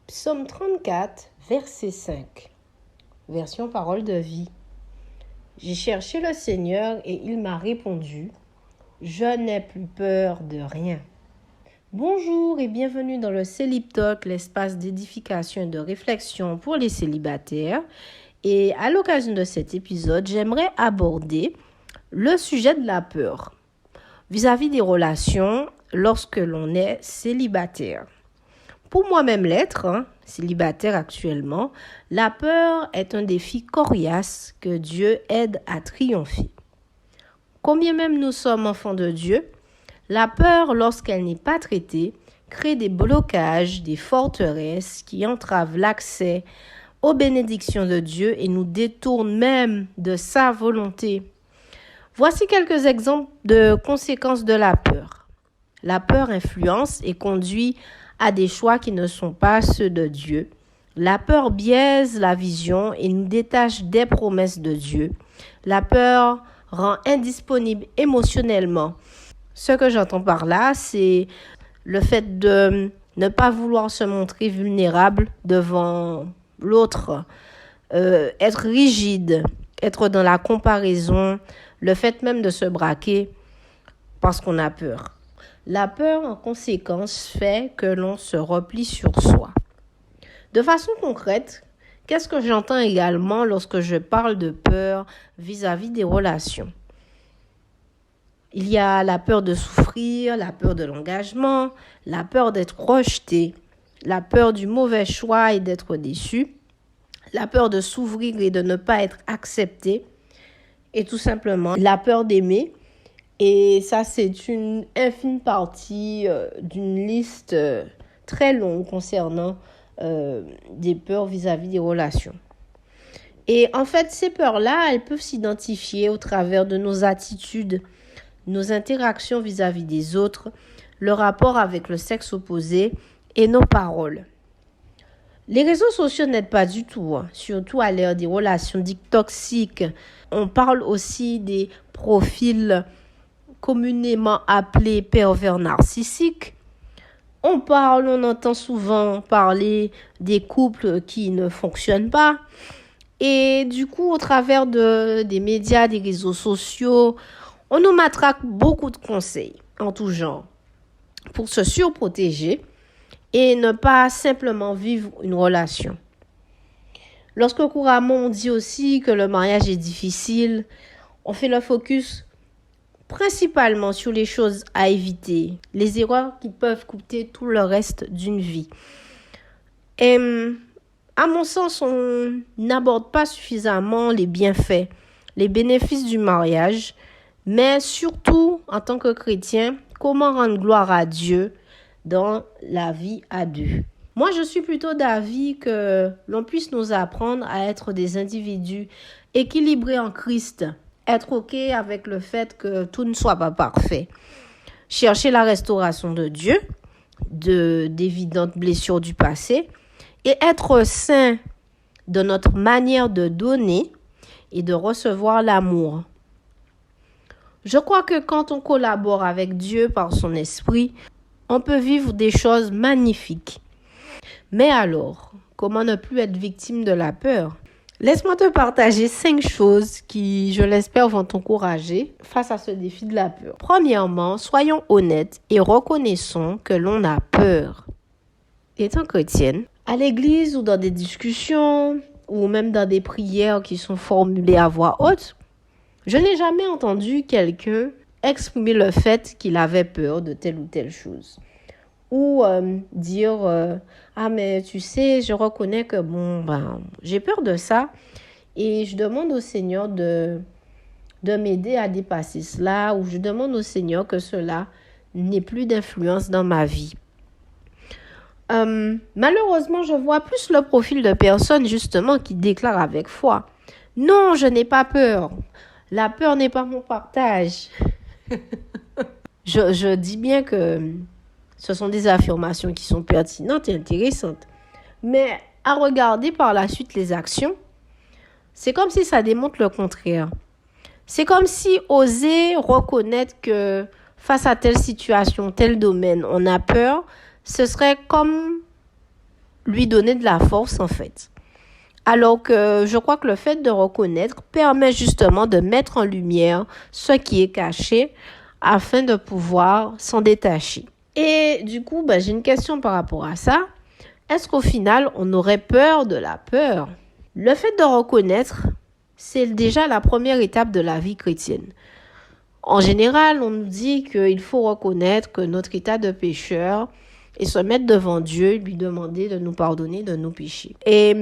Psaume 34, verset 5, version parole de vie. J'ai cherché le Seigneur et il m'a répondu, je n'ai plus peur de rien. Bonjour et bienvenue dans le Célib Talk, l'espace d'édification et de réflexion pour les célibataires. Et à l'occasion de cet épisode, j'aimerais aborder le sujet de la peur vis-à-vis des relations lorsque l'on est célibataire. Pour moi-même l'être, célibataire actuellement, la peur est un défi coriace que Dieu aide à triompher. Combien même nous sommes enfants de Dieu, la peur, lorsqu'elle n'est pas traitée, crée des blocages, des forteresses qui entravent l'accès aux bénédictions de Dieu et nous détournent même de sa volonté. Voici quelques exemples de conséquences de la peur. La peur influence et conduit à des choix qui ne sont pas ceux de Dieu. La peur biaise la vision et nous détache des promesses de Dieu. La peur rend indisponible émotionnellement. Ce que j'entends par là, c'est le fait de ne pas vouloir se montrer vulnérable devant l'autre, être rigide, être dans la comparaison, le fait même de se braquer parce qu'on a peur. La peur, en conséquence, fait que l'on se replie sur soi. De façon concrète, qu'est-ce que j'entends également lorsque je parle de peur vis-à-vis des relations? Il y a la peur de souffrir, la peur de l'engagement, la peur d'être rejeté, la peur du mauvais choix et d'être déçu, la peur de s'ouvrir et de ne pas être accepté, et tout simplement la peur d'aimer. Et ça, c'est une infime partie d'une liste très longue concernant des peurs vis-à-vis des relations. Et en fait, ces peurs-là, elles peuvent s'identifier au travers de nos attitudes, nos interactions vis-à-vis des autres, le rapport avec le sexe opposé et nos paroles. Les réseaux sociaux n'aident pas du tout, surtout à l'ère des relations dites toxiques. On parle aussi des profils communément appelés pervers narcissiques. On entend souvent parler des couples qui ne fonctionnent pas. Et du coup, au travers des médias, des réseaux sociaux, on nous matraque beaucoup de conseils en tout genre pour se surprotéger et ne pas simplement vivre une relation. Lorsque couramment on dit aussi que le mariage est difficile, on fait le focus principalement sur les choses à éviter, les erreurs qui peuvent coûter tout le reste d'une vie. Et à mon sens, on n'aborde pas suffisamment les bienfaits, les bénéfices du mariage, mais surtout, en tant que chrétien, comment rendre gloire à Dieu dans la vie à deux. Moi, je suis plutôt d'avis que l'on puisse nous apprendre à être des individus équilibrés en Christ, être OK avec le fait que tout ne soit pas parfait. Chercher la restauration de Dieu, d'évidentes blessures du passé, et être saint de notre manière de donner et de recevoir l'amour. Je crois que quand on collabore avec Dieu par son esprit, on peut vivre des choses magnifiques. Mais alors, comment ne plus être victime de la peur? Laisse-moi te partager 5 choses qui, je l'espère, vont t'encourager face à ce défi de la peur. Premièrement, soyons honnêtes et reconnaissons que l'on a peur. Étant chrétienne, à l'église ou dans des discussions ou même dans des prières qui sont formulées à voix haute, je n'ai jamais entendu quelqu'un exprimer le fait qu'il avait peur de telle ou telle chose. Ou dire ah mais tu sais, je reconnais que j'ai peur de ça et je demande au Seigneur de m'aider à dépasser cela, ou je demande au Seigneur que cela n'ait plus d'influence dans ma vie. Malheureusement, je vois plus le profil de personnes justement qui déclarent avec foi: non, je n'ai pas peur. La peur n'est pas mon partage. Je dis bien que ce sont des affirmations qui sont pertinentes et intéressantes. Mais à regarder par la suite les actions, c'est comme si ça démontre le contraire. C'est comme si oser reconnaître que face à telle situation, tel domaine, on a peur, ce serait comme lui donner de la force en fait. Alors que je crois que le fait de reconnaître permet justement de mettre en lumière ce qui est caché afin de pouvoir s'en détacher. Et du coup, j'ai une question par rapport à ça. Est-ce qu'au final, on aurait peur de la peur? Le fait de reconnaître, c'est déjà la première étape de la vie chrétienne. En général, on nous dit qu'il faut reconnaître que notre état de pécheur et se mettre devant Dieu, lui demander de nous pardonner de nos péchés. Et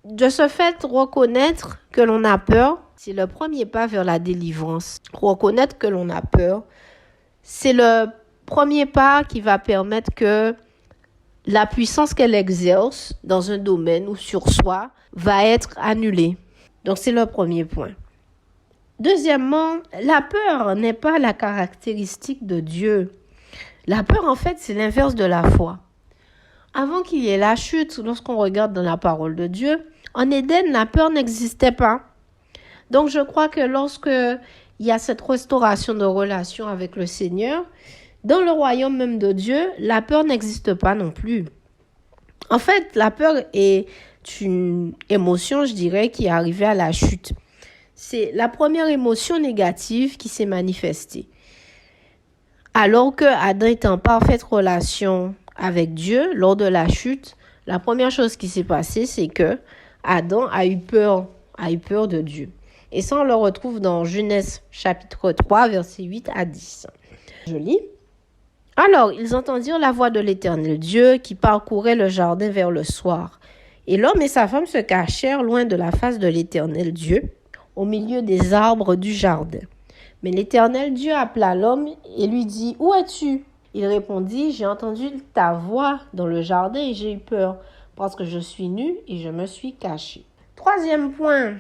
de ce fait, reconnaître que l'on a peur, c'est le premier pas vers la délivrance. Reconnaître que l'on a peur, c'est le premier pas qui va permettre que la puissance qu'elle exerce dans un domaine ou sur soi va être annulée. Donc, c'est le premier point. Deuxièmement, la peur n'est pas la caractéristique de Dieu. La peur, en fait, c'est l'inverse de la foi. Avant qu'il y ait la chute, lorsqu'on regarde dans la parole de Dieu, en Éden, la peur n'existait pas. Donc, je crois que lorsque il y a cette restauration de relation avec le Seigneur, dans le royaume même de Dieu, la peur n'existe pas non plus. En fait, la peur est une émotion, je dirais, qui est arrivée à la chute. C'est la première émotion négative qui s'est manifestée. Alors que Adam est en parfaite relation avec Dieu, lors de la chute, la première chose qui s'est passée, c'est que Adam a eu peur de Dieu. Et ça, on le retrouve dans Genèse chapitre 3, versets 8 à 10. Je lis. Alors, ils entendirent la voix de l'Éternel Dieu qui parcourait le jardin vers le soir. Et l'homme et sa femme se cachèrent loin de la face de l'Éternel Dieu, au milieu des arbres du jardin. Mais l'Éternel Dieu appela l'homme et lui dit « Où es-tu » Il répondit « J'ai entendu ta voix dans le jardin et j'ai eu peur, parce que je suis nu et je me suis caché. » Troisième point,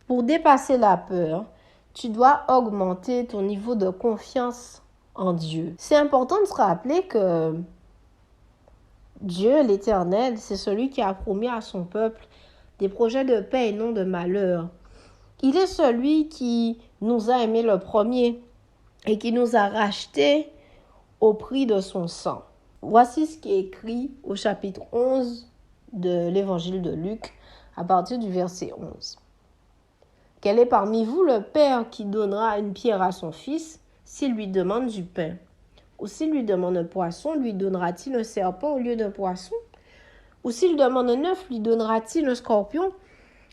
pour dépasser la peur, tu dois augmenter ton niveau de confiance en Dieu. C'est important de se rappeler que Dieu, l'Éternel, c'est celui qui a promis à son peuple des projets de paix et non de malheur. Il est celui qui nous a aimés le premier et qui nous a rachetés au prix de son sang. Voici ce qui est écrit au chapitre 11 de l'évangile de Luc, à partir du verset 11. Quel est parmi vous le père qui donnera une pierre à son fils s'il lui demande du pain? Ou s'il lui demande un poisson, lui donnera-t-il un serpent au lieu d'un poisson? Ou s'il demande un œuf, lui donnera-t-il un scorpion?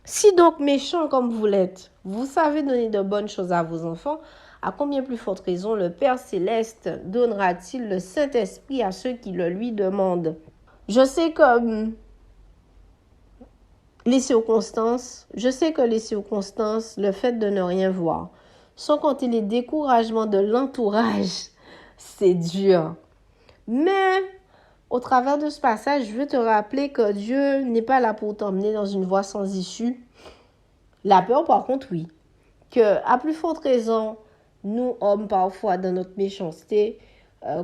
Si donc méchant comme vous l'êtes, vous savez donner de bonnes choses à vos enfants, à combien plus forte raison le Père Céleste donnera-t-il le Saint-Esprit à ceux qui le lui demandent? Je sais que les circonstances, le fait de ne rien voir, sans compter les découragements de l'entourage, c'est dur. Mais au travers de ce passage, je veux te rappeler que Dieu n'est pas là pour t'emmener dans une voie sans issue. La peur, par contre, oui. Que, à plus forte raison, nous, hommes, parfois, dans notre méchanceté,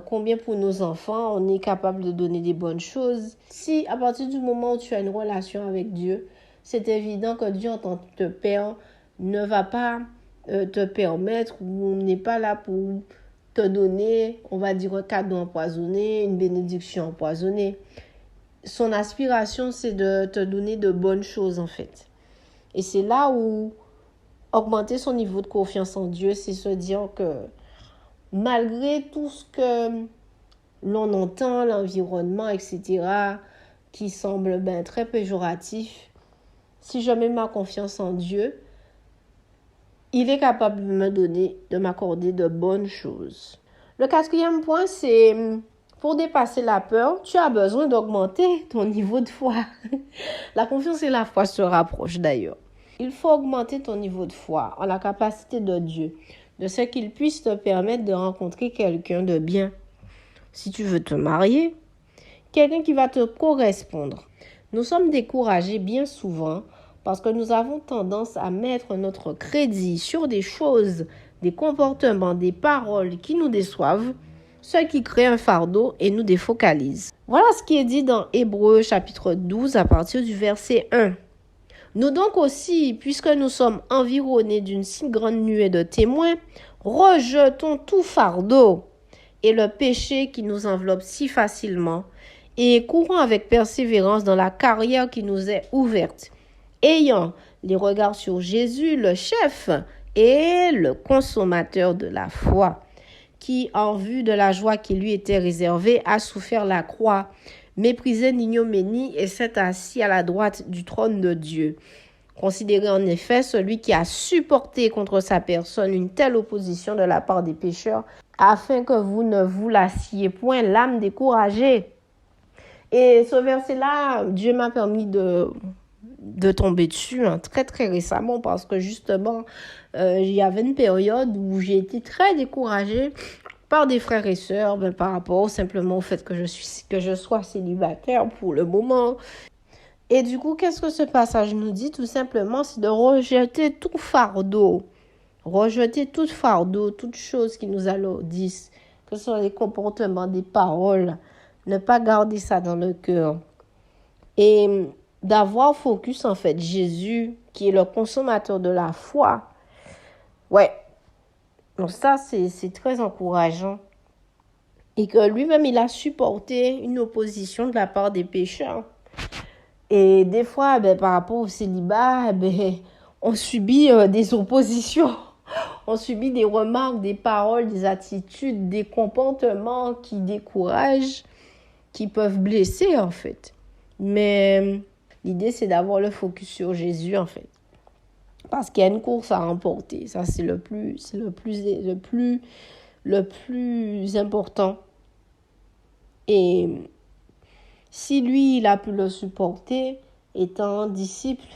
combien pour nos enfants, on est capable de donner des bonnes choses. Si, à partir du moment où tu as une relation avec Dieu, c'est évident que Dieu, en tant que Père, ne va pas te permettre ou n'est pas là pour te donner, on va dire, un cadeau empoisonné, une bénédiction empoisonnée. Son aspiration, c'est de te donner de bonnes choses, en fait. Et c'est là où augmenter son niveau de confiance en Dieu, c'est se dire que malgré tout ce que l'on entend, l'environnement, etc., qui semble très péjoratif, si je mets ma confiance en Dieu, il est capable de m'accorder de bonnes choses. Le quatrième point, c'est pour dépasser la peur, tu as besoin d'augmenter ton niveau de foi. La confiance et la foi se rapprochent d'ailleurs. Il faut augmenter ton niveau de foi en la capacité de Dieu, de ce qu'il puisse te permettre de rencontrer quelqu'un de bien. Si tu veux te marier, quelqu'un qui va te correspondre. Nous sommes découragés bien souvent parce que nous avons tendance à mettre notre crédit sur des choses, des comportements, des paroles qui nous déçoivent, ce qui crée un fardeau et nous défocalise. Voilà ce qui est dit dans Hébreux chapitre 12 à partir du verset 1. Nous donc aussi, puisque nous sommes environnés d'une si grande nuée de témoins, rejetons tout fardeau et le péché qui nous enveloppe si facilement et courons avec persévérance dans la carrière qui nous est ouverte, ayant les regards sur Jésus, le chef et le consommateur de la foi, qui, en vue de la joie qui lui était réservée, a souffert la croix, méprisé l'ignominie et s'est assis à la droite du trône de Dieu. Considérez en effet celui qui a supporté contre sa personne une telle opposition de la part des pécheurs, afin que vous ne vous lassiez point l'âme découragée. Et ce verset-là, Dieu m'a permis de tomber dessus très très récemment parce que justement, il y avait une période où j'ai été très découragée par des frères et sœurs par rapport simplement au fait que je sois célibataire pour le moment. Et du coup, qu'est-ce que ce passage nous dit? Tout simplement, c'est de rejeter tout fardeau. Rejeter tout fardeau, toute chose qui nous alourdissent, que ce soit les comportements, des paroles. Ne pas garder ça dans le cœur. Et d'avoir focus, en fait, Jésus, qui est le consommateur de la foi. Ouais. Donc ça, c'est très encourageant. Et que lui-même, il a supporté une opposition de la part des pécheurs. Et des fois, par rapport au célibat, on subit des oppositions. On subit des remarques, des paroles, des attitudes, des comportements qui découragent, qui peuvent blesser, en fait. Mais l'idée, c'est d'avoir le focus sur Jésus, en fait. Parce qu'il y a une course à remporter. Ça, c'est le plus important. Et si lui, il a pu le supporter, étant disciple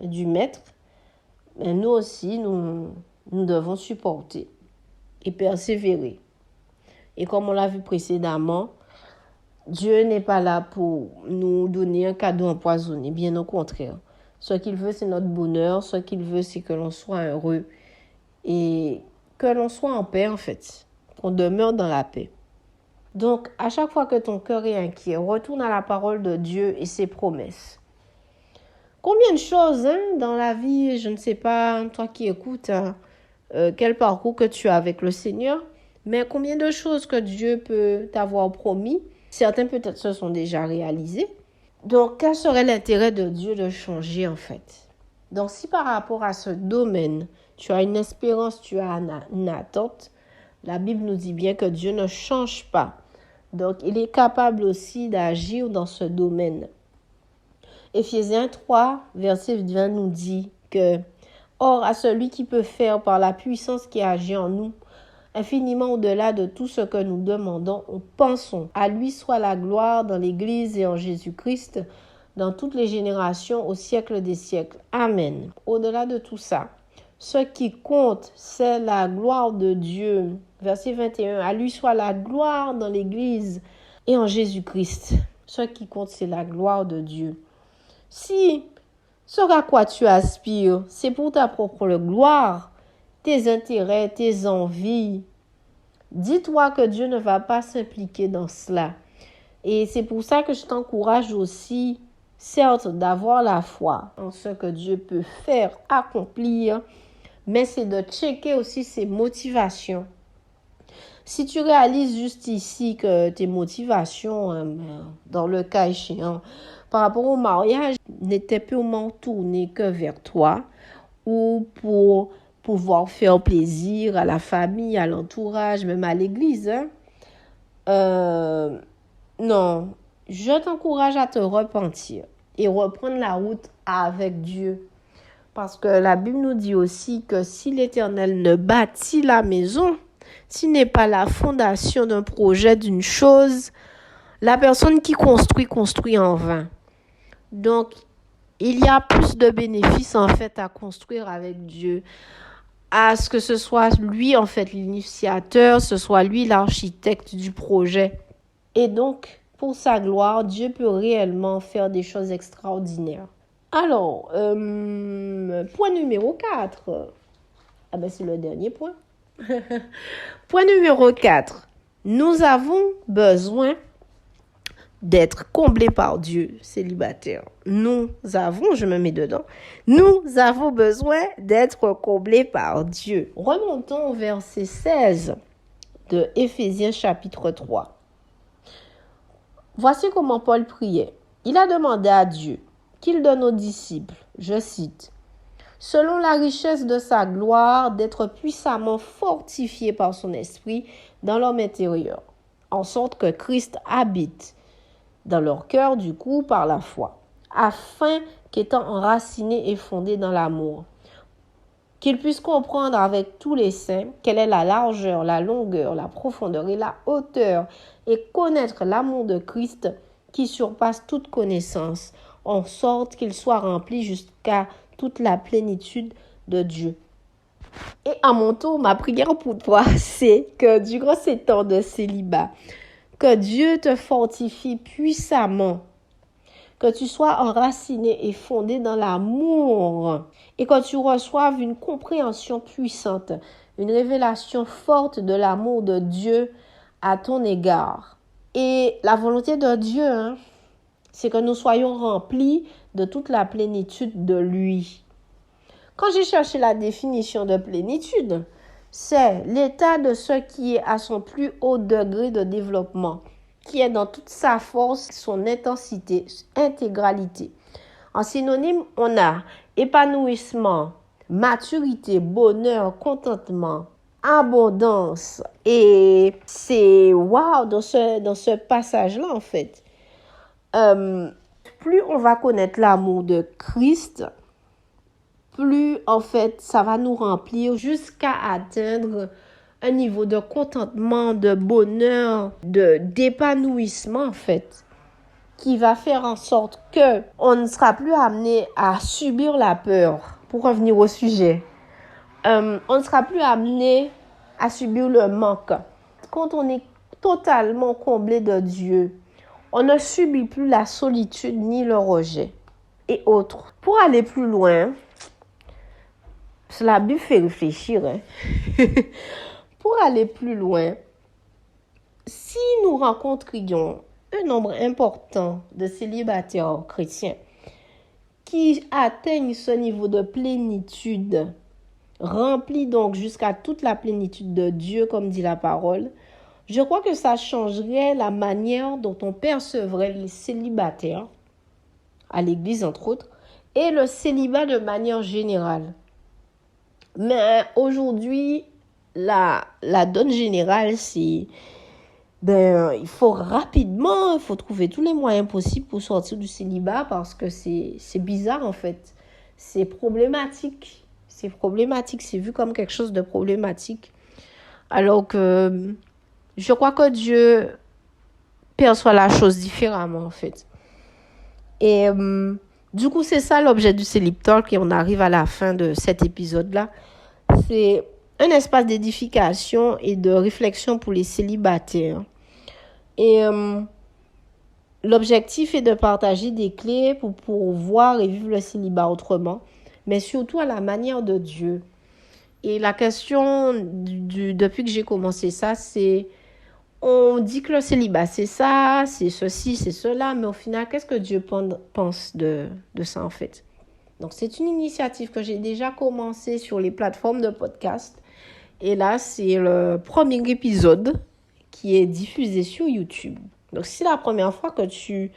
du Maître, nous aussi, nous devons supporter et persévérer. Et comme on l'a vu précédemment, Dieu n'est pas là pour nous donner un cadeau empoisonné, bien au contraire. Ce qu'il veut, c'est notre bonheur. Ce qu'il veut, c'est que l'on soit heureux et que l'on soit en paix, en fait, qu'on demeure dans la paix. Donc, à chaque fois que ton cœur est inquiet, retourne à la parole de Dieu et ses promesses. Combien de choses dans la vie, je ne sais pas, toi qui écoutes, quel parcours que tu as avec le Seigneur, mais combien de choses que Dieu peut t'avoir promis, certains peut-être se sont déjà réalisés. Donc, quel serait l'intérêt de Dieu de changer en fait? Donc, si par rapport à ce domaine, tu as une espérance, tu as une attente, la Bible nous dit bien que Dieu ne change pas. Donc, il est capable aussi d'agir dans ce domaine. Éphésiens 3, verset 20 nous dit que « Or, à celui qui peut faire par la puissance qui agit en nous, infiniment au-delà de tout ce que nous demandons ou pensons, à lui soit la gloire dans l'Église et en Jésus-Christ, dans toutes les générations, au siècle des siècles. Amen. » Au-delà de tout ça, ce qui compte, c'est la gloire de Dieu. Verset 21, « À lui soit la gloire dans l'Église et en Jésus-Christ. » Ce qui compte, c'est la gloire de Dieu. Si ce à quoi tu aspires, c'est pour ta propre gloire, tes intérêts, tes envies, dis-toi que Dieu ne va pas s'impliquer dans cela. Et c'est pour ça que je t'encourage aussi, certes, d'avoir la foi en ce que Dieu peut faire, accomplir, mais c'est de checker aussi ses motivations. Si tu réalises juste ici que tes motivations, dans le cas échéant, par rapport au mariage, n'étaient purement tournées que vers toi ou pour pouvoir faire plaisir à la famille, à l'entourage, même à l'église. Non, je t'encourage à te repentir et reprendre la route avec Dieu. Parce que la Bible nous dit aussi que si l'Éternel ne bâtit la maison, s'il n'est pas la fondation d'un projet, d'une chose, la personne qui construit en vain. Donc, il y a plus de bénéfices en fait à construire avec Dieu, à ce que ce soit lui en fait l'initiateur, ce soit lui l'architecte du projet. Et donc, pour sa gloire, Dieu peut réellement faire des choses extraordinaires. Alors, point numéro 4. C'est le dernier point. Point numéro 4. Nous avons besoin d'être comblés par Dieu, célibataire. Nous avons besoin d'être comblés par Dieu. Remontons au verset 16 de Éphésiens chapitre 3. Voici comment Paul priait. Il a demandé à Dieu qu'il donne aux disciples, je cite, « selon la richesse de sa gloire, d'être puissamment fortifiés par son esprit dans l'homme intérieur, en sorte que Christ habite dans leur cœur du coup par la foi, afin qu'étant enracinés et fondés dans l'amour, qu'ils puissent comprendre avec tous les saints quelle est la largeur, la longueur, la profondeur et la hauteur, et connaître l'amour de Christ qui surpasse toute connaissance, en sorte qu'ils soient remplis jusqu'à toute la plénitude de Dieu. » Et à mon tour, ma prière pour toi, c'est que durant ces temps de célibat, que Dieu te fortifie puissamment, que tu sois enraciné et fondé dans l'amour et que tu reçoives une compréhension puissante, une révélation forte de l'amour de Dieu à ton égard. Et la volonté de Dieu, c'est que nous soyons remplis de toute la plénitude de lui. Quand j'ai cherché la définition de plénitude, c'est l'état de ce qui est à son plus haut degré de développement, qui est dans toute sa force, son intensité, intégralité. En synonyme, on a épanouissement, maturité, bonheur, contentement, abondance. Et c'est wow dans ce passage-là, en fait. Plus on va connaître l'amour de Christ, plus, en fait, ça va nous remplir jusqu'à atteindre un niveau de contentement, de bonheur, d'épanouissement, en fait, qui va faire en sorte que on ne sera plus amené à subir la peur. Pour revenir au sujet, on ne sera plus amené à subir le manque. Quand on est totalement comblé de Dieu, on ne subit plus la solitude ni le rejet et autres. Pour aller plus loin, cela me fait réfléchir. Pour aller plus loin, si nous rencontrions un nombre important de célibataires chrétiens qui atteignent ce niveau de plénitude, remplis donc jusqu'à toute la plénitude de Dieu, comme dit la parole, je crois que ça changerait la manière dont on percevrait les célibataires, à l'église entre autres, et le célibat de manière générale. Mais aujourd'hui, la donne générale, c'est il faut trouver tous les moyens possibles pour sortir du célibat parce que c'est bizarre en fait. C'est problématique. C'est vu comme quelque chose de problématique. Alors que je crois que Dieu perçoit la chose différemment en fait. Et du coup, c'est ça l'objet du Célib Talk et on arrive à la fin de cet épisode-là. C'est un espace d'édification et de réflexion pour les célibataires. Et l'objectif est de partager des clés pour voir et vivre le célibat autrement, mais surtout à la manière de Dieu. Et la question depuis que j'ai commencé ça, c'est on dit que le célibat, c'est ça, c'est ceci, c'est cela, mais au final, qu'est-ce que Dieu pense de ça en fait? Donc, c'est une initiative que j'ai déjà commencée sur les plateformes de podcast. Et là, c'est le premier épisode qui est diffusé sur YouTube. Donc, si c'est la première fois que tu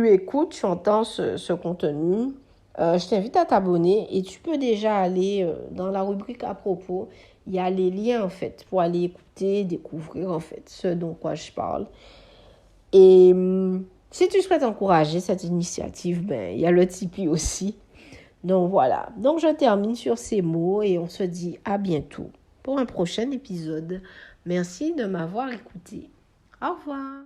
écoutes, tu entends ce contenu, je t'invite à t'abonner et tu peux déjà aller dans la rubrique à propos. Il y a les liens, en fait, pour aller écouter, découvrir, en fait, ce dont quoi je parle. Et si tu souhaites encourager cette initiative, il y a le Tipeee aussi. Donc, voilà. Donc, je termine sur ces mots et on se dit à bientôt pour un prochain épisode. Merci de m'avoir écouté. Au revoir.